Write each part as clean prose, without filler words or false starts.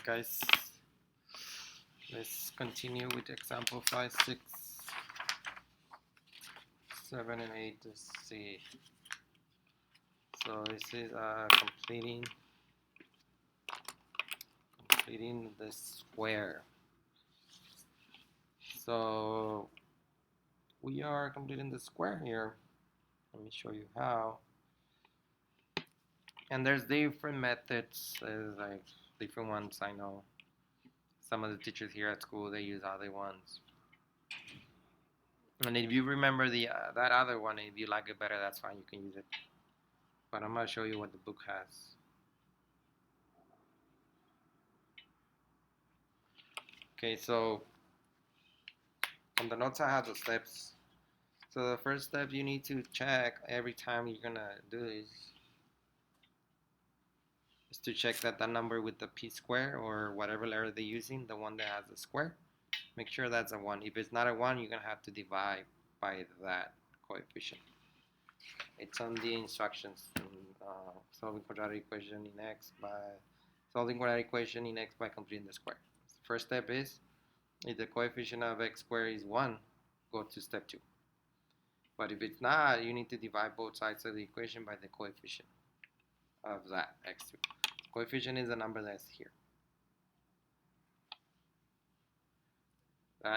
guys. Let's continue with example 5, 6, 7, and 8. Let's see. So this is completing the square. So we are completing the square here. Let me show you how. And there's different methods. There's like different ones. I know some of the teachers here at school, they use other ones. And if you remember that other one, if you like it better, that's fine. You can use it. But I'm going to show you what the book has. Okay, so on the notes I have the steps. So the first step you need to check every time you're going to do this is to check that number with the p square or whatever letter they're using, the one that has the square. Make sure that's a 1. If it's not a 1, you're going to have to divide by that coefficient. It's on the instructions. Solving quadratic equation in x by completing the square. First step is, if the coefficient of x squared is 1, go to step 2. But if it's not, you need to divide both sides of the equation by the coefficient of that x2. Coefficient is the number that's here.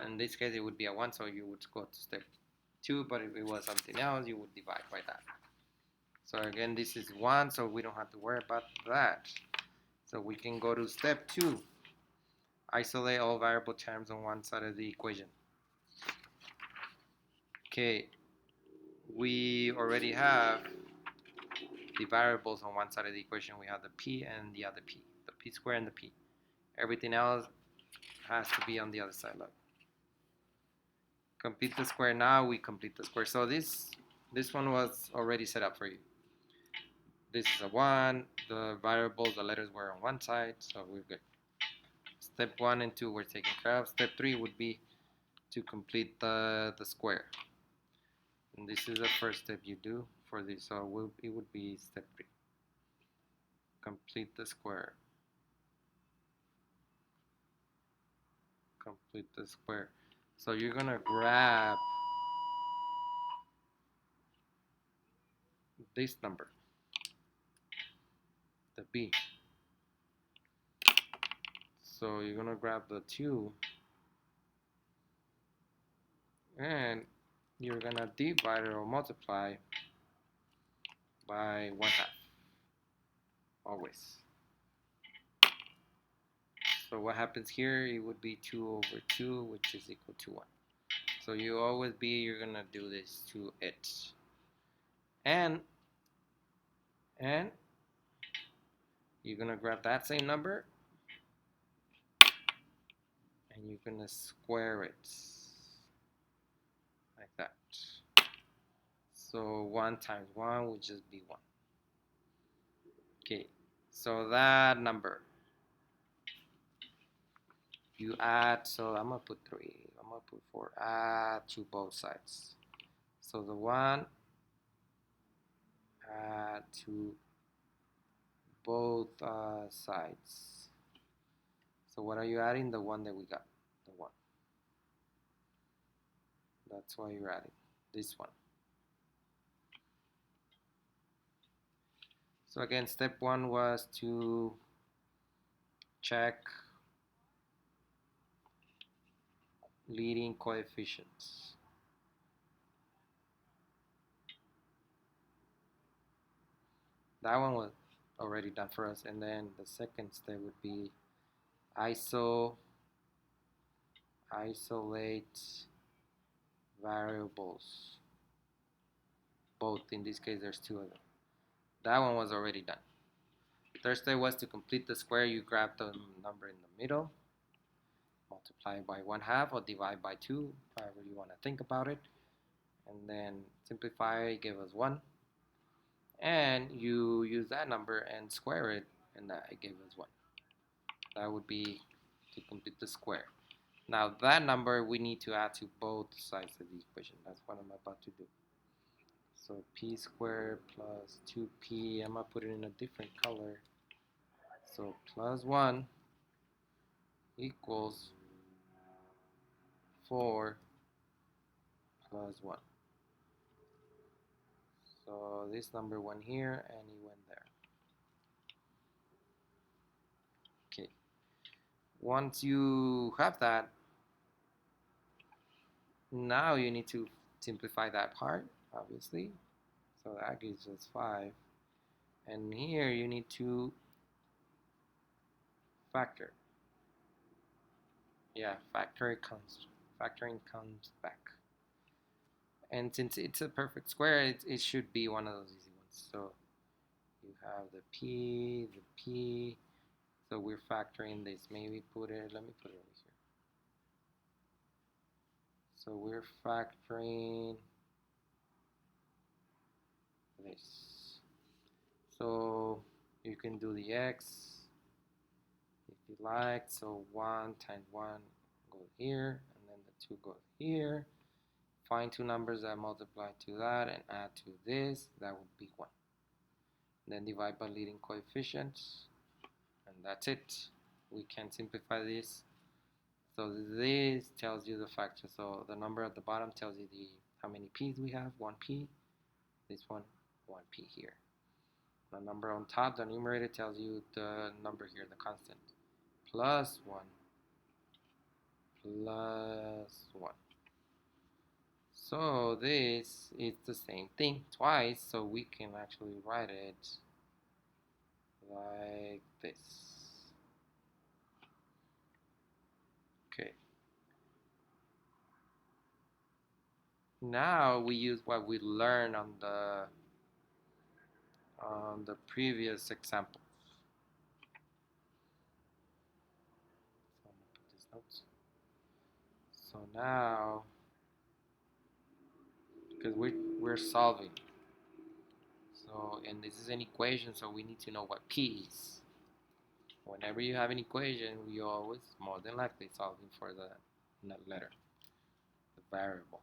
In this case, it would be a 1, so you would go to step 2. But if it was something else, you would divide by that. So again, this is 1, so we don't have to worry about that. So we can go to step 2. Isolate all variable terms on one side of the equation. Okay, we already have the variables on one side of the equation. We have the p and the other p, the p squared and the p. Everything else has to be on the other side. Look. Complete the square. Now we complete the square. So this one was already set up for you. This is a 1. The variables, the letters were on one side, so we're good. Step 1 and 2 were taken care of. Step 3 would be to complete the square. And this is the first step you do for this. So it would be step 3. Complete the square. Complete the square. So you're going to grab this number, the b. So you're going to grab the 2. And you're going to divide or multiply by 1/2. Always. So what happens here, it would be 2 over 2, which is equal to 1. So you're going to do this to it. And you're going to grab that same number and you're going to square it like that. So 1 times 1 would just be 1. Okay, so that number you add, so I'm going to put 3, I'm going to put 4, add to both sides. So the 1 add to both sides. So what are you adding? The 1 that we got, the 1. That's why you're adding this one. So again, step 1 was to check leading coefficients. That one was already done for us. And then the second step would be isolate variables. Both, in this case there's 2 of them. That one was already done. Third step was to complete the square. You grab the number in the middle, multiply by 1/2 or divide by 2, however you want to think about it, and then simplify, give us 1, and you use that number and square it, and that gave us 1. That would be to complete the square. Now that number we need to add to both sides of the equation. That's what I'm about to do. So p squared plus 2p, I'm going to put it in a different color. So plus 1 equals 4 plus 1. So this number went here and it went there. Okay. Once you have that, now you need to simplify that part, obviously. So that gives us 5. And here you need to factor. Yeah, factoring comes back. And since it's a perfect square, it should be one of those easy ones. So you have the P. So we're factoring this. Maybe let me put it over here. So we're factoring this. So you can do the X if you like. So 1 times 1 goes here, and then the 2 goes here. Find two numbers that multiply to that and add to this. That would be 1. Then divide by leading coefficients, and that's it. We can simplify this. So this tells you the factor. So the number at the bottom tells you how many p's we have. 1p. This one, 1p here. The number on top, the numerator, tells you the number here, the constant. Plus 1. Plus 1. So this is the same thing twice, so we can actually write it like this. Okay. Now we use what we learned on the previous example. So I'm gonna put these notes. So now, because we're solving. So, and this is an equation, so we need to know what p is. Whenever you have an equation, you always more than likely solving for the letter, the variable.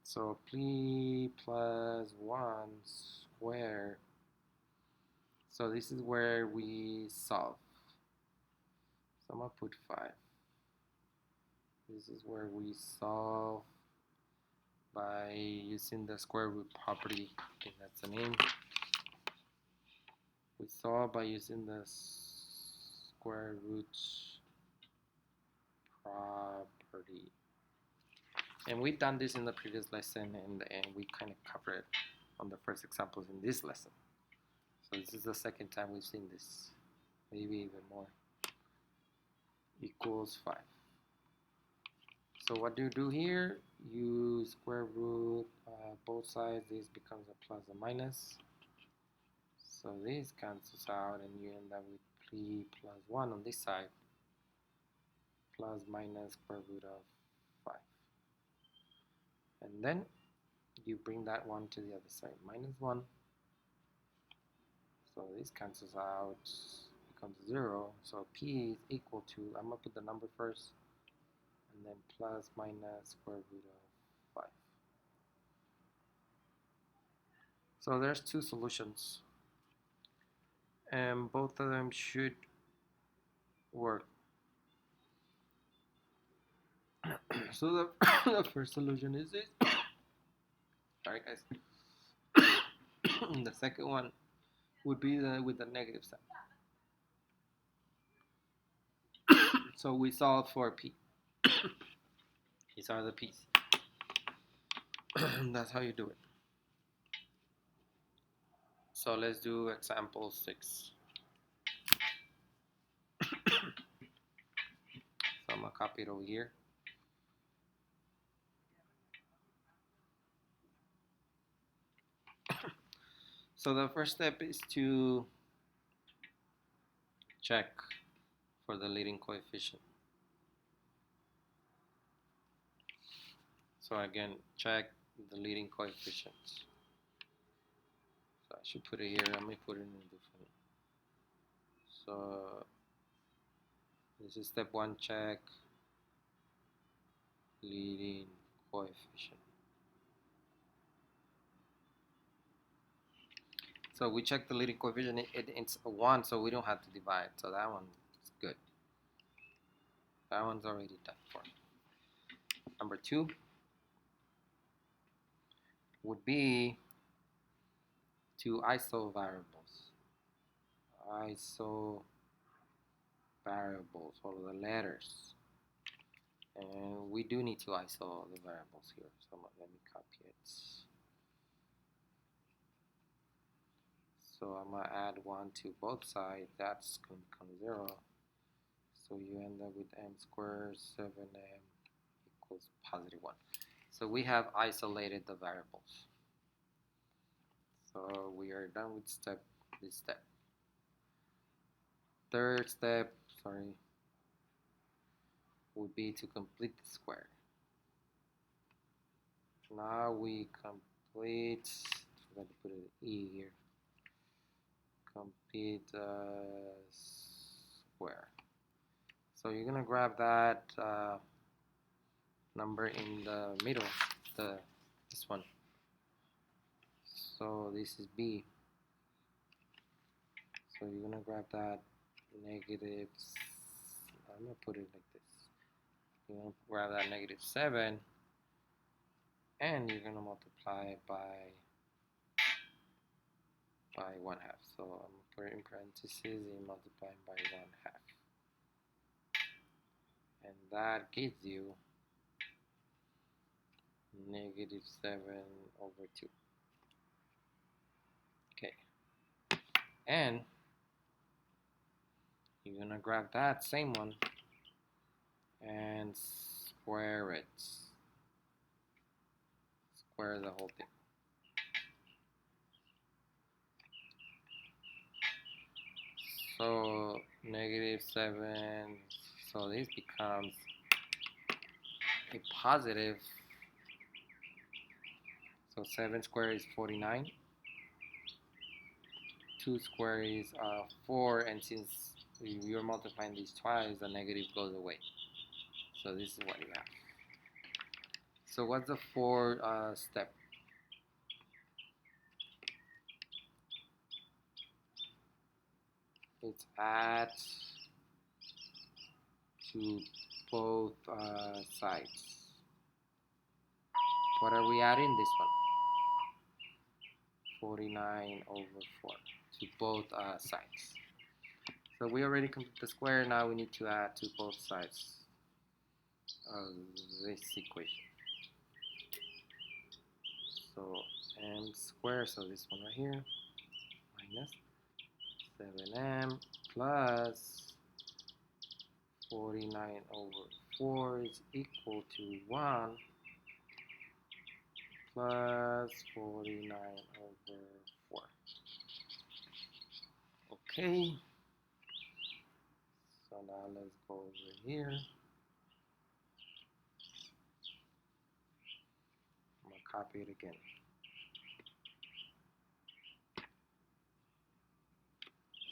So p plus 1 squared. So this is where we solve. So I'm gonna put 5. This is where we solve by using the square root property. I think that's the name. We solve by using the square root property. And we've done this in the previous lesson, and we kind of covered it on the first examples in this lesson. So this is the second time we've seen this, maybe even more. Equals 5. So what do you do here? You square root both sides. This becomes a plus or minus. So this cancels out, and you end up with 3 plus 1 on this side, plus minus square root of 5. And then you bring that 1 to the other side, minus 1. So this cancels out, becomes 0. So p is equal to, I'm going to put the number first, and then plus minus square root of 5. So there's two solutions, and both of them should work. So the first solution is this. Sorry guys. The second one would be with the negative sign. So we solve for p. These are the p's. That's how you do it. So let's do example 6. So I'm gonna copy it over here. So the first step is to check for the leading coefficient. So again, check the leading coefficients. So I should put it here. Let me put it in a different. So this is step 1, check leading coefficient. So we check the leading coefficient. It's a 1, so we don't have to divide. So that one is good. That one's already done for me. Number 2 would be two ISO variables. ISO variables, all of the letters. And we do need to ISO the variables here. So let me copy it. So I'm going to add 1 to both sides. That's going to become 0. So you end up with m squared 7m equals positive 1. So we have isolated the variables. So we are done with this step. Third step, would be to complete the square. Now we complete, I forgot to put an E here. Complete square. So you're gonna grab that number in the middle, this one. So this is B. So you're gonna grab that negative. I'm gonna put it like this. You're gonna grab that negative 7, and you're gonna multiply it by 1/2. So I'm gonna put it in parentheses and multiplying by 1/2. And that gives you negative 7/2. Okay. And you're gonna grab that same one and square it. Square the whole thing. So negative 7, so this becomes a positive. So 7 squared is 49. 2 squared is 4, and since you're multiplying these twice, the negative goes away. So this is what you have. So what's the fourth step? It's add to both sides. What are we adding? This one. 49/4 to both sides. So we already completed the square. Now we need to add to both sides of this equation. So m squared, so this one right here, minus 7m plus 49/4 is equal to 1 plus 49/4. Okay. So now let's go over here. I'm going to copy it again.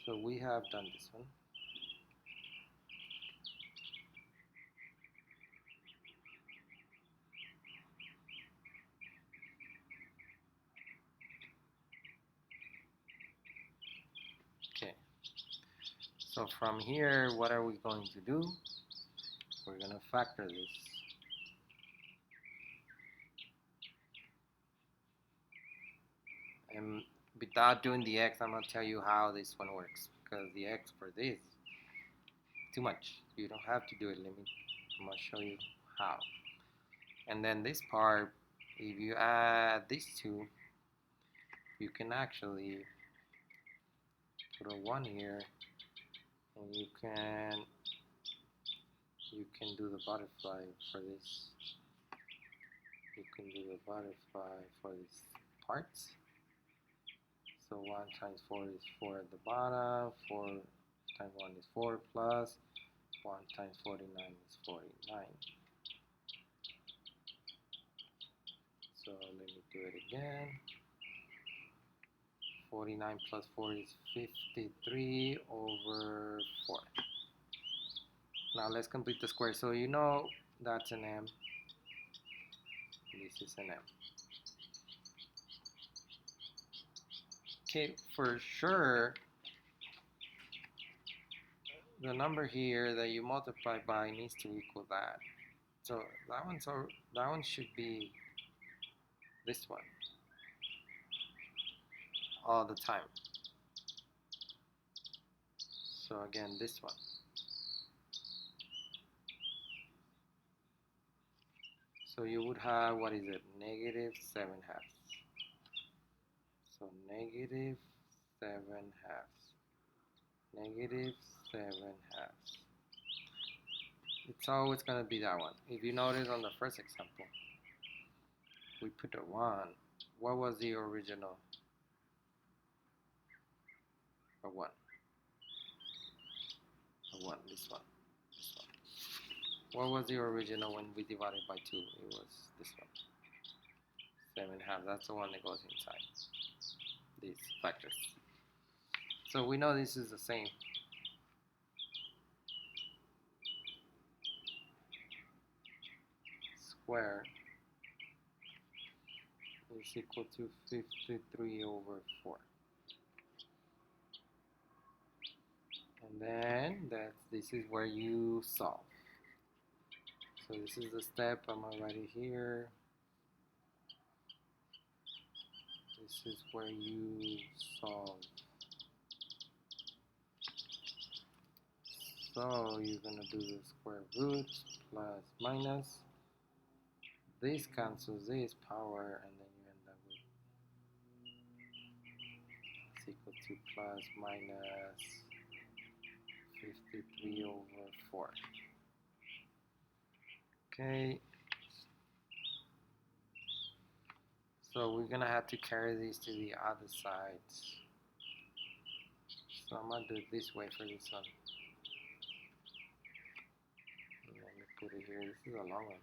So we have done this one. Okay. So from here, what are we going to do? We're going to factor this. And without doing the x, I'm going to tell you how this one works. Because the x for this, too much. You don't have to do it. I'm going to show you how. And then this part, if you add these two, you can actually put a 1 here, and you can do the butterfly for this. You can do the butterfly for these parts. So 1 times 4 is 4 at the bottom, 4 times 1 is 4 plus 1 times 49 is 49. So let me do it again. 49 plus 4 is 53/4. Now let's complete the square. So you know that's an m. This is an m. Okay, for sure, the number here that you multiply by needs to equal that. So that one should be this one all the time. So again, this one. So you would have, what is it, negative 7 halves. So negative 7 halves. Negative 7 halves. It's always going to be that one. If you notice on the first example, we put a 1. What was the original? A 1. A 1, this one. This one. What was the original when we divided by 2? It was this one. 7 halves. That's the one that goes inside these factors. So we know this is the same. Square is equal to 53 over 4. And then this is where you solve. So this is the step. I'm gonna write it here. This is where you solve. So you're gonna do the square root plus minus. This cancels this power, and then you end up with it's equal to plus minus 53 over 4. Okay. So we're gonna have to carry these to the other side. So I'm gonna do it this way for this one. Let me put it here. This is a long one.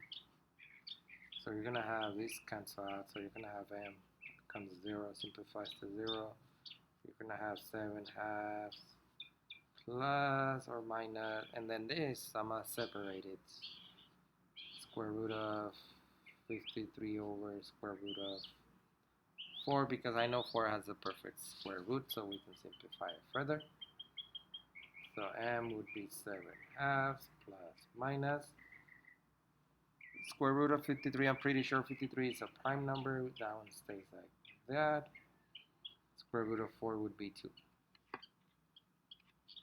So you're gonna have this cancel out. So you're gonna have m becomes 0, simplifies to 0. You're gonna have 7 halves plus or minus, and then this I'm gonna separate it. Square root of 53 over square root of 4, because I know 4 has a perfect square root, so we can simplify it further. So m would be 7 halves plus minus square root of 53. I'm pretty sure 53 is a prime number. That one stays like that. Square root of 4 would be 2.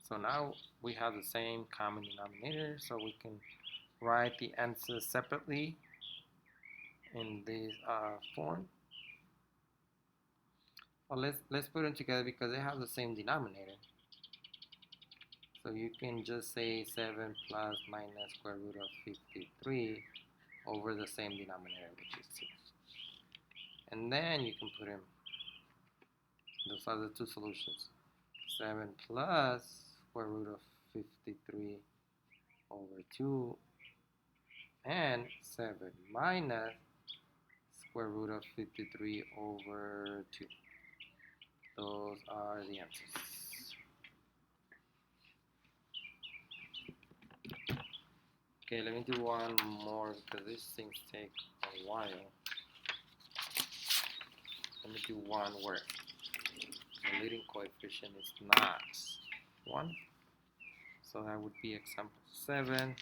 So now we have the same common denominator, so we can write the answers separately in this form. Well, let's put them together because they have the same denominator. So you can just say 7 plus minus square root of 53 over the same denominator, which is 2. And then you can put in those are the two solutions. 7 plus square root of 53 over 2 and 7 minus square root of 53 over 2. Those are the answers. Okay, let me do one more because these things take a while. Let me do one where the leading coefficient is not 1. So that would be example 7 and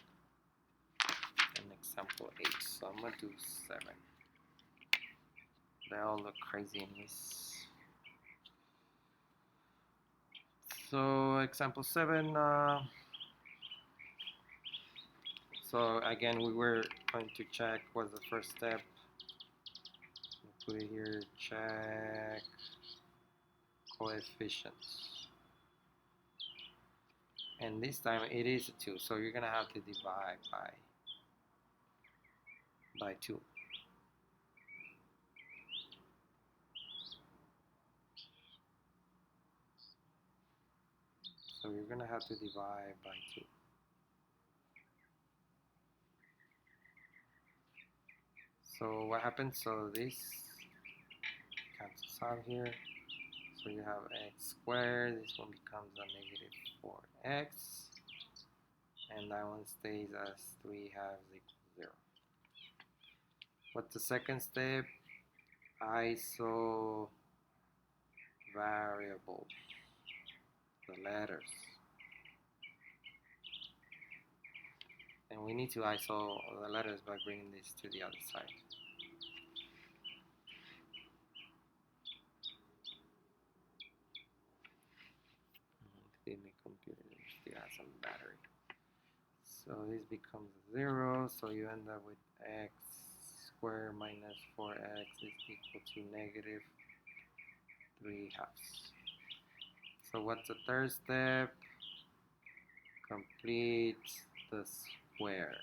example 8. So I'm going to do 7. They all look crazy in this. So example 7. So again, we were going to check what's the first step. Put it here, check coefficients. And this time it is a 2, so you're gonna have to divide by 2. So you're gonna have to divide by 2. So what happens? So this cancels out here. So you have x squared. This one becomes a negative 4x. And that one stays as 3 halves equals 0. What's the second step? ISO variables, the letters. And we need to iso the letters by bringing this to the other side. My computer still has some battery. So this becomes 0, so you end up with x squared minus 4x is equal to negative 3/2. So what's the third step? Complete the square.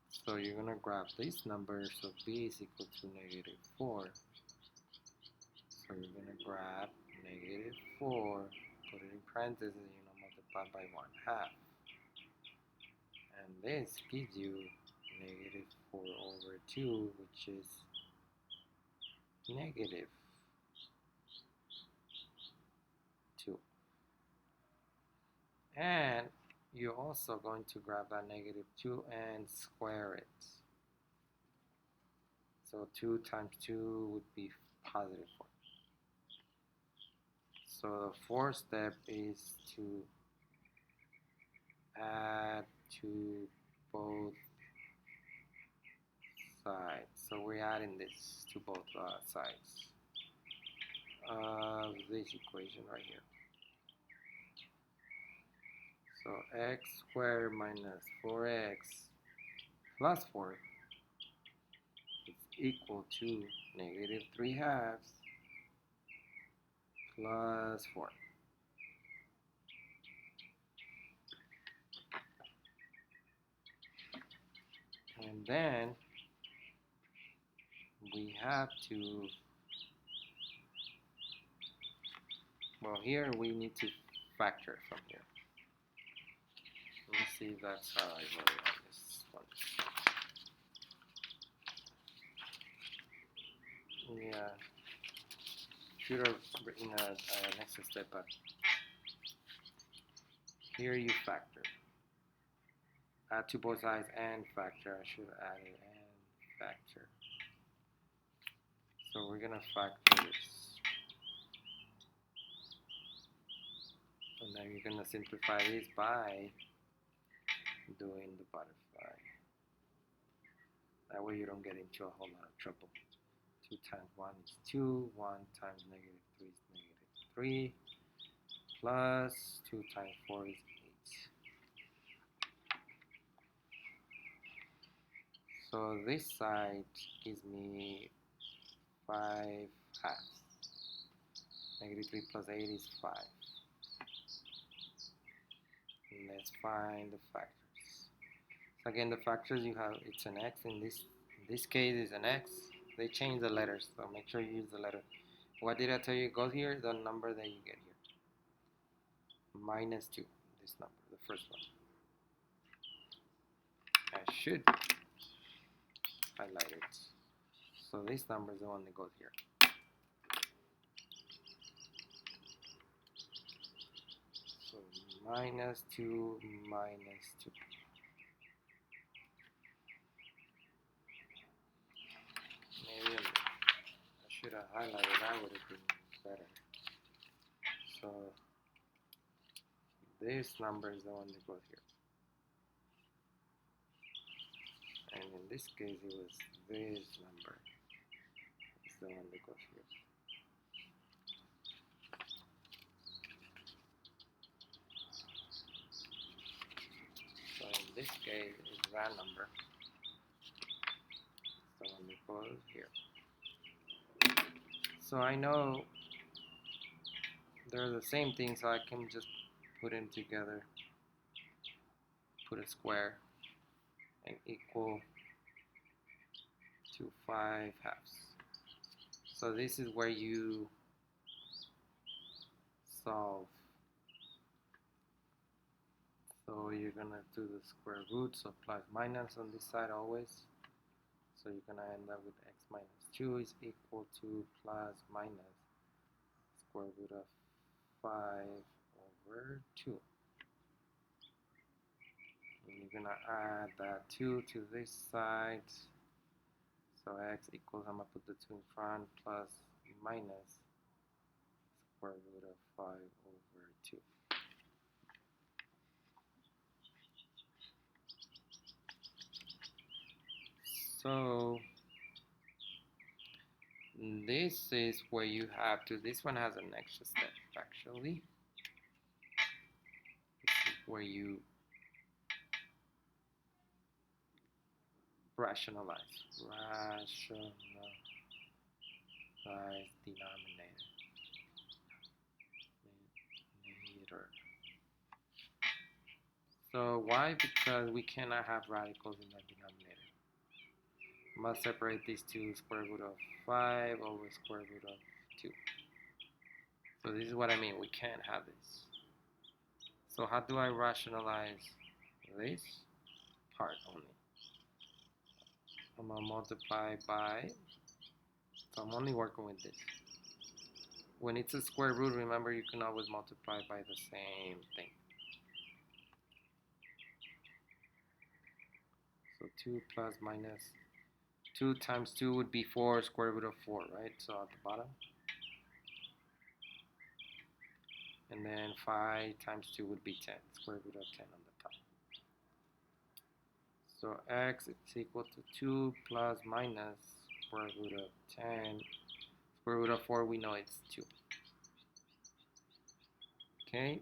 So you're going to grab this number, so b is equal to negative 4. So you're going to grab negative 4, put it in parentheses, multiply by 1/2. And this gives you negative 4 over 2, which is negative 2. And you're also going to grab that negative 2 and square it. So 2 times 2 would be positive 4. So the fourth step is to add to both sides. So we're adding this to both sides of this equation right here. So x squared minus 4x plus 4 is equal to negative 3/2 plus 4. And then we have to, well, here we need to factor from here. Let me see if that's how I wrote it on this one. Yeah, should have written an extra step, but here you factor. Add to both sides and factor. I should add it and factor. So we're gonna factor this. And then you're gonna simplify this by doing the butterfly. That way you don't get into a whole lot of trouble. 2 times 1 is 2, 1 times negative 3 is negative 3, plus 2 times 4 is 8. So this side gives me 5/2. Negative 3 plus 8 is 5. And let's find the factors. So again, the factors you have, it's an x. In this case, it's an x. They change the letters, so make sure you use the letter. What did I tell you goes here? The number that you get here. Minus 2, this number, the first one. I should highlight it. So this number is the one that goes here. So minus 2 minus 2. Maybe I should have highlighted, that would have been better. So this number is the one that goes here. And in this case, it was this number. It's the one that goes here. So in this case, it's that number. It's the one that goes here. So I know they're the same thing, so I can just put them together. Put a square and equal to 5/2. So this is where you solve. So you're gonna do the square root, so plus minus on this side always. So you're gonna end up with x minus 2 is equal to plus minus square root of 5/2. And you're gonna add that 2 to this side. So x equals, I'm gonna put the 2 in front, plus minus square root of 5/2. So this is where you have to, this one has an extra step actually. This is where you rationalize denominator. So why? Because we cannot have radicals in the denominator. Must separate these two, square root of 5 over square root of 2. So this is what I mean, we can't have this. So how do I rationalize this part only? I'm going to multiply by, so I'm only working with this. When it's a square root, remember you can always multiply by the same thing. So 2 plus minus 2 times 2 would be 4, square root of 4, right? So at the bottom. And then 5 times 2 would be 10, square root of 10 on the top. So x is equal to 2 plus minus square root of 10. Square root of 4, we know it's 2. Okay.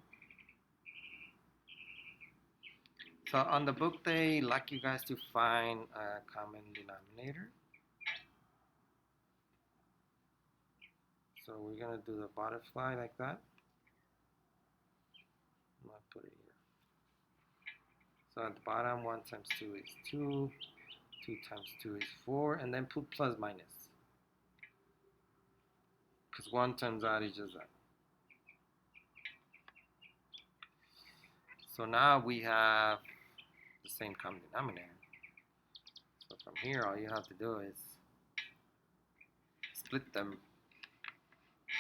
So on the book, they like you guys to find a common denominator. So we're going to do the butterfly like that. I'm going to put it here. So at the bottom, 1 times 2 is 2. 2 times 2 is 4. And then put plus minus. Because 1 times that is just that. So now we have the same common denominator. So from here, all you have to do is split them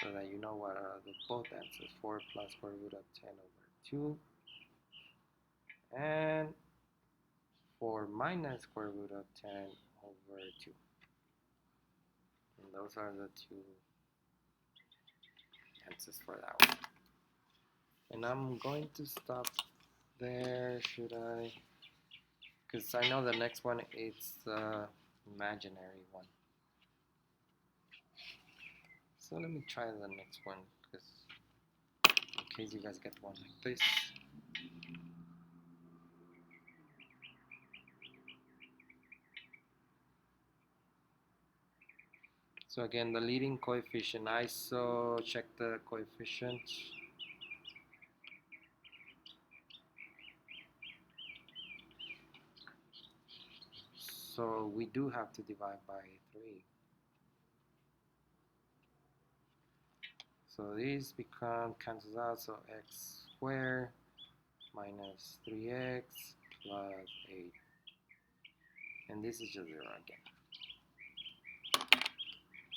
so that you know what are the both answers. 4 plus square root of 10 over 2. And 4 minus square root of 10 over 2. And those are the two answers for that one. And I'm going to stop there, should I? Because I know the next one is the imaginary one. So let me try the next one, because in case you guys get one like this. So again, the leading coefficient, ISO, check the coefficient. So we do have to divide by 3. So these become cancels out, so x squared minus 3x plus 8. And this is just 0 again.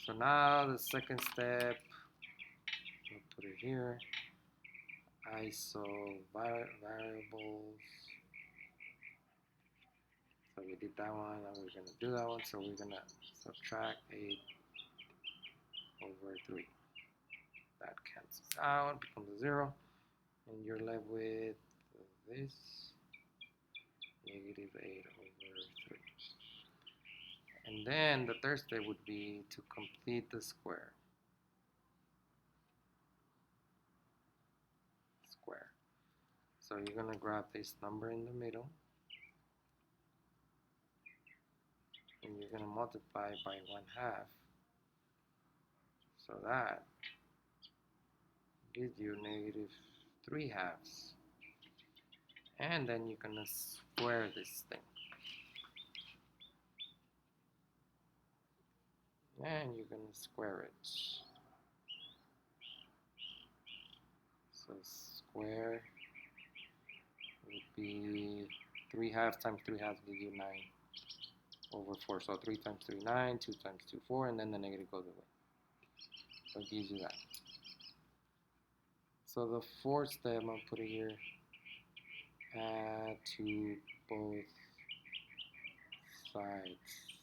So now the second step, we'll put it here. ISO variables. So we did that one, and we're going to do that one. So we're going to subtract 8 over 3. That cancels out, becomes a 0. And you're left with this, negative 8 over 3. And then the third step would be to complete the square. So you're going to grab this number in the middle. And you're going to multiply by 1/2. So that gives you negative 3/2. And then you're going to square this thing. And you're going to square it. So square would be 3/2 times 3/2 gives you 9 over 4. So 3 times 3, 9, 2 times 2, 4, and then the negative goes away. So it gives you that. So the fourth step, I'm going to put it here, add to both sides.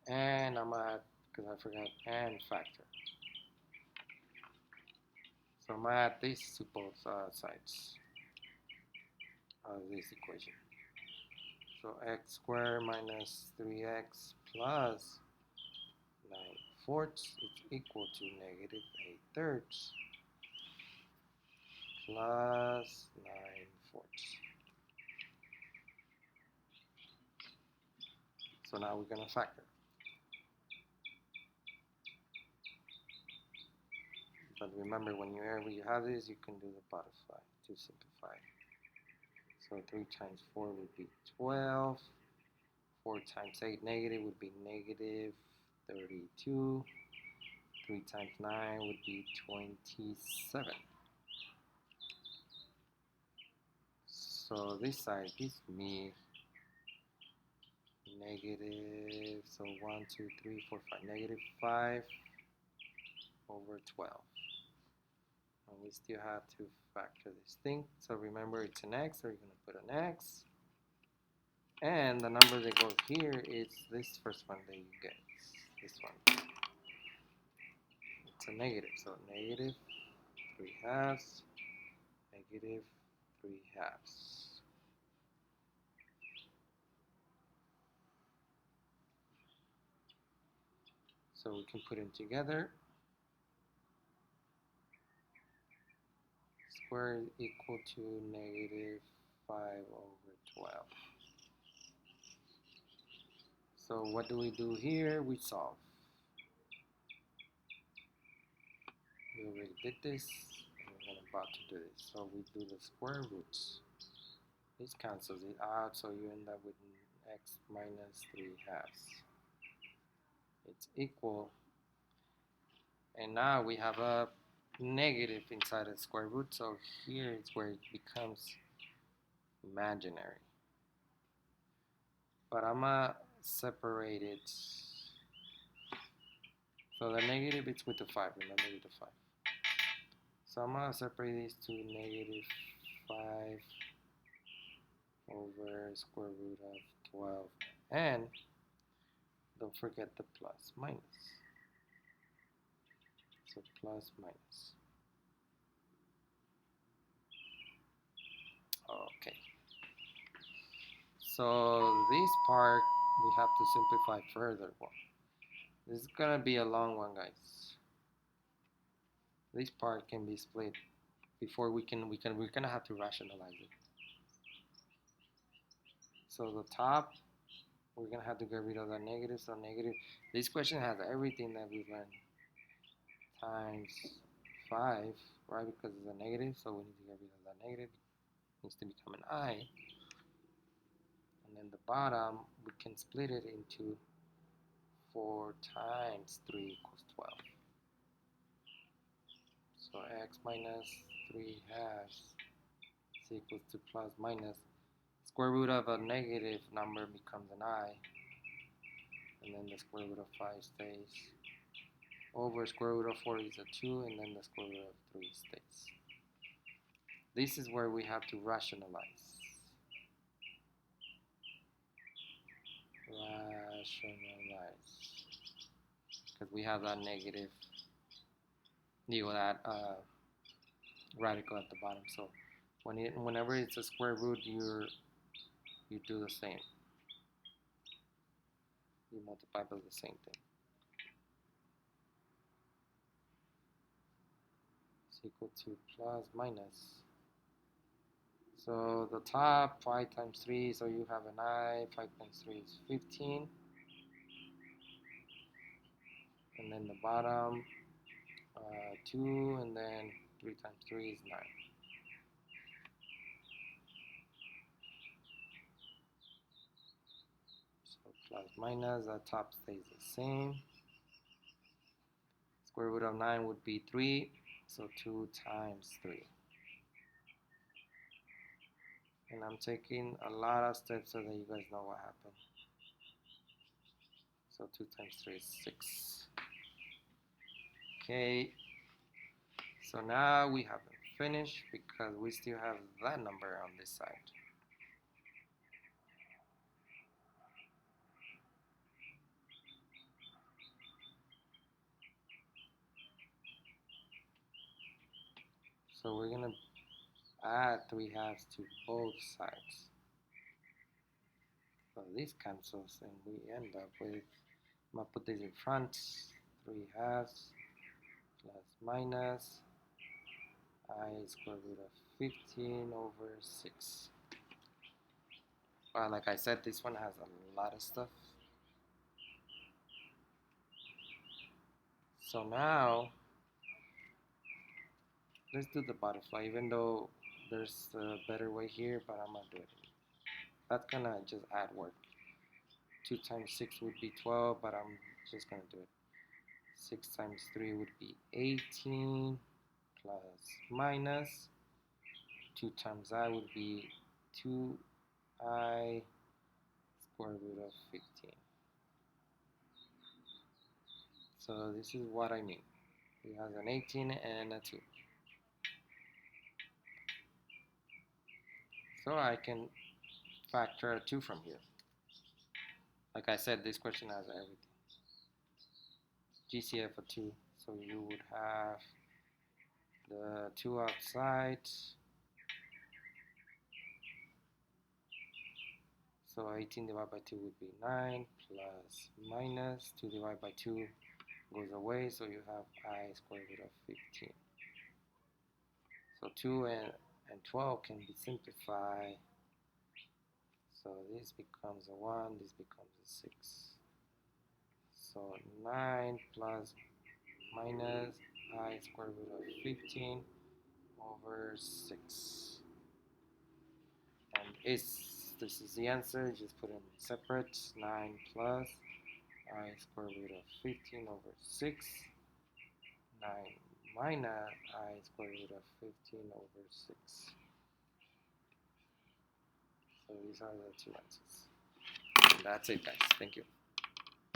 And I'm going to add, because I forgot, and factor. So I'm going to add this to both sides of this equation. So x squared minus 3x plus 9/4 is equal to negative 8/3 plus 9/4. So now we're going to factor. But remember, whenever you have this, you can do the modify to simplify. So 3 times 4 would be 12. 4 times 8 negative would be negative 32. 3 times 9 would be 27. So this side gives me negative, so 1, 2, 3, 4, 5, negative 5 over 12. And we still have to factor this thing. So remember, it's an x, so you're going to put an x. And the number that goes here is this first one that you get. This one. It's a negative, so negative 3/2, negative 3/2. So we can put them together. Square equal to negative 5 over 12. So what do we do here? We solve. We already did this, and we're about to do this. So we do the square roots. This cancels it out, so you end up with x minus 3/2. It's equal, and now we have a negative inside the square root, so here is where it becomes imaginary. But I'm gonna separate it. So the negative is with the 5, remember, with the 5. So I'm gonna separate these to negative 5 over square root of 12, and don't forget the plus minus. So plus minus. Okay. So this part we have to simplify further. Well, this is gonna be a long one, guys. This part can be split before we're gonna have to rationalize it. So the top, we're gonna have to get rid of the negative. So negative. This question has everything that we learned times 5, right? Because it's a negative, so we need to get rid of that negative. It needs to become an I. And then the bottom, we can split it into 4 times 3 equals 12. So x minus 3/2 is equals to plus minus. Square root of a negative number becomes an I. And then the square root of 5 stays. Over square root of 4 is a 2, and then the square root of 3 stays. This is where we have to rationalize. Because we have that negative, that radical at the bottom. So whenever it's a square root, you do the same. You multiply by the same thing. It's equal to plus minus. So the top, 5 times 3, so you have an I. 5 times 3 is 15. And then the bottom, 2, and then 3 times 3 is 9. So plus minus, the top stays the same. Square root of 9 would be 3, so 2 times 3. And I'm taking a lot of steps so that you guys know what happened. So 2 times 3 is 6. Okay, so now we haven't finished because we still have that number on this side. So we're going to add 3/2 to both sides. So this cancels and we end up with, I'm going to put this in front, 3/2 plus minus I square root of 15 over 6. Well, like I said, this one has a lot of stuff. So now, let's do the butterfly, even though there's a better way here, but I'm going to do it. That's going to just add work. 2 times 6 would be 12, but I'm just going to do it. 6 times 3 would be 18 plus minus 2 times I would be 2I square root of 15. So this is what I mean. It has an 18 and a 2. So I can factor a 2 from here. Like I said, this question has everything. GCF of 2. So you would have the 2 outside. So 18 divided by 2 would be 9 plus minus 2 divided by 2 goes away, so you have I square root of 15. So 2 and 12 can be simplified. So this becomes a 1, this becomes a 6. So 9 plus minus I square root of 15 over 6. And this is the answer, just put them separate. 9 plus I square root of 15 over 6. 9 minus I square root of 15 over 6. So these are the two answers. And that's it, guys. Thank you.